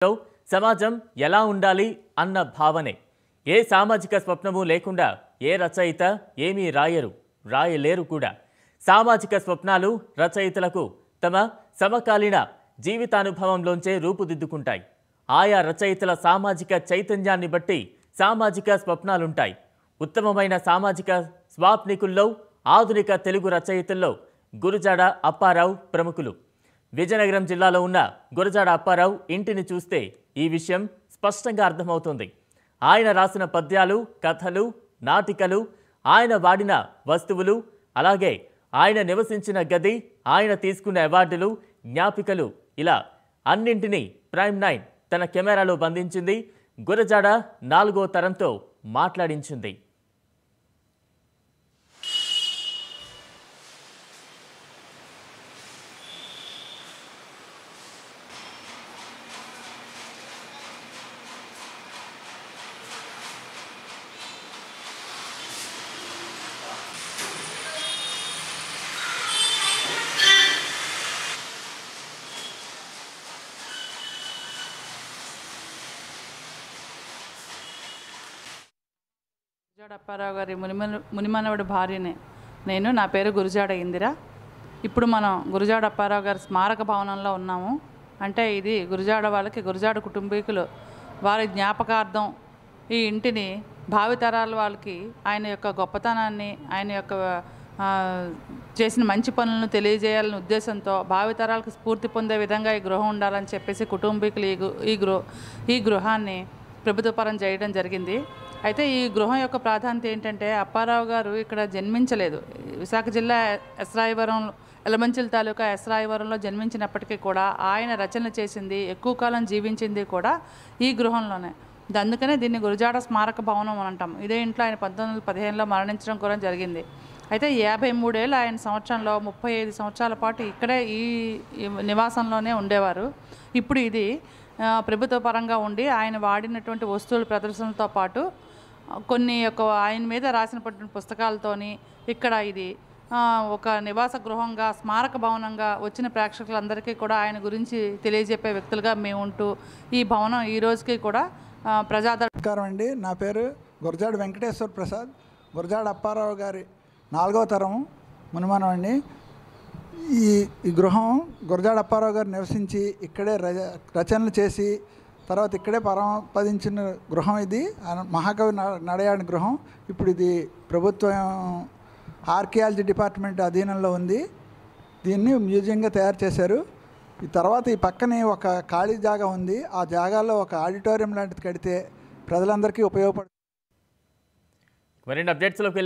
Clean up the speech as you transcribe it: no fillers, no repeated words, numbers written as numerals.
సమాజం ఎలా ఉండాలి అన్న భావనే. ఏ సామాజిక స్వప్నము లేకుండా ఏ రచయిత ఏమీ రాయలేరు కూడా. సామాజిక స్వప్నాలు రచయితలకు తమ సమకాలీన జీవితానుభవంలోంచే రూపుదిద్దుకుంటాయి. ఆయా రచయితల సామాజిక చైతన్యాన్ని బట్టి సామాజిక స్వప్నాలుంటాయి. ఉత్తమమైన సామాజిక స్వాప్నికుల్లో ఆధునిక తెలుగు రచయితల్లో గురజాడ అప్పారావు ప్రముఖులు. విజయనగరం జిల్లాలో ఉన్న గురజాడ అప్పారావు ఇంటిని చూస్తే ఈ విషయం స్పష్టంగా అర్థమవుతుంది. ఆయన రాసిన పద్యాలు, కథలు, నాటికలు, ఆయన వాడిన వస్తువులు, అలాగే ఆయన నివసించిన గది, ఆయన తీసుకున్న అవార్డులు, జ్ఞాపికలు, ఇలా అన్నింటినీ ప్రైమ్9 తన కెమెరాలో బంధించింది. గురజాడ 4వ తరంతో మాట్లాడించింది. గురజాడ అప్పారావు గారి మునిమనవడి భార్యనే నేను. నా పేరు గురజాడ ఇందిర. ఇప్పుడు మనం గురజాడ అప్పారావు గారి స్మారక భవనంలో ఉన్నాము. అంటే ఇది గురజాడ వాళ్ళకి, గురజాడ కుటుంబీకులు వారి జ్ఞాపకార్థం ఈ ఇంటిని భావితరాల వాళ్ళకి ఆయన యొక్క గొప్పతనాన్ని, ఆయన యొక్క చేసిన మంచి పనులను తెలియజేయాలనే ఉద్దేశంతో భావితరాలకు స్ఫూర్తి పొందే విధంగా ఈ గృహం ఉండాలని చెప్పేసి కుటుంబీకులు ఈ గృహాన్ని ప్రభుత్వపరం చేయడం జరిగింది. అయితే ఈ గృహం యొక్క ప్రాధాన్యత ఏంటంటే, అప్పారావు గారు ఇక్కడ జన్మించలేదు. విశాఖ జిల్లా ఎస్రాయవరం, ఎలమంచిలి తాలూకా ఎస్రాయవరంలో జన్మించినప్పటికీ కూడా ఆయన రచన చేసింది, ఎక్కువ కాలం జీవించింది కూడా ఈ గృహంలోనే. అందుకనే దీన్ని గురజాడ స్మారక భవనం అని అంటాం. ఇదే ఇంట్లో ఆయన 1915లో మరణించడం కూడా జరిగింది. అయితే 53 ఏళ్ళు ఆయన సంవత్సరంలో 35 సంవత్సరాల పాటు ఇక్కడే ఈ నివాసంలోనే ఉండేవారు. ఇప్పుడు ఇది ప్రభుత్వ పరంగా ఉండి ఆయన వాడినటువంటి వస్తువుల ప్రదర్శనలతో పాటు కొన్ని ఆయన మీద రాసినటువంటి పుస్తకాలతోని ఇక్కడ ఇది ఒక నివాస గృహంగా, స్మారక భవనంగా వచ్చిన ప్రేక్షకులందరికీ కూడా ఆయన గురించి తెలియజెప్పే వ్యక్తులుగా మేము ఉంటూ ఈ భవనం ఈ రోజుకి కూడా నమస్కారం అండి. నా పేరు గురజాడ వెంకటేశ్వర ప్రసాద్. గురజాడ అప్పారావు గారి 4వ తరం మునిమనవాడిని. ఈ గృహం గురజాడ అప్పారావు గారు నివసించి ఇక్కడే రచనలు చేసి తర్వాత ఇక్కడే పరమపదించిన గృహం ఇది. మహాకవి నడయాడిన గృహం. ఇప్పుడు ఇది ప్రభుత్వం ఆర్కియాలజీ డిపార్ట్మెంట్ అధీనంలో ఉంది. దీన్ని మ్యూజియంగా తయారు చేశారు. ఈ తర్వాత ఈ పక్కనే ఒక ఖాళీ జాగా ఉంది. ఆ జాగాలో ఒక ఆడిటోరియం లాంటిది కడితే ప్రజలందరికీ ఉపయోగపడుతుంది. మరిన్ని అప్డేట్స్లోకి